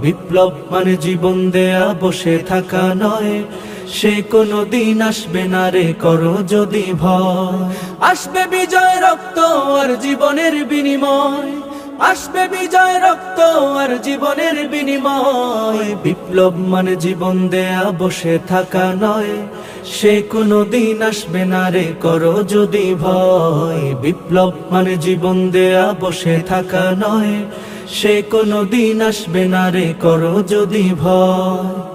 বিপ্লব মানে জীবন দেয়া বসে থাকা নয়, সে কোনো দিন আসবে না রে করো যদি ভয়। আসবে বিজয় রক্ত আর জীবনের বিনিময়, আসবে বিজয় রক্ত আর জীবনের বিনিময়। বিপ্লব মানে জীবন দেয়া বসে থাকা নয়, সে কোনো দিন আসবে না রে করো যদি ভয়। বিপ্লব মানে জীবন দেয়া বসে থাকা নয়, সে কোনো দিন আসবে না রে করো যদি ভয়।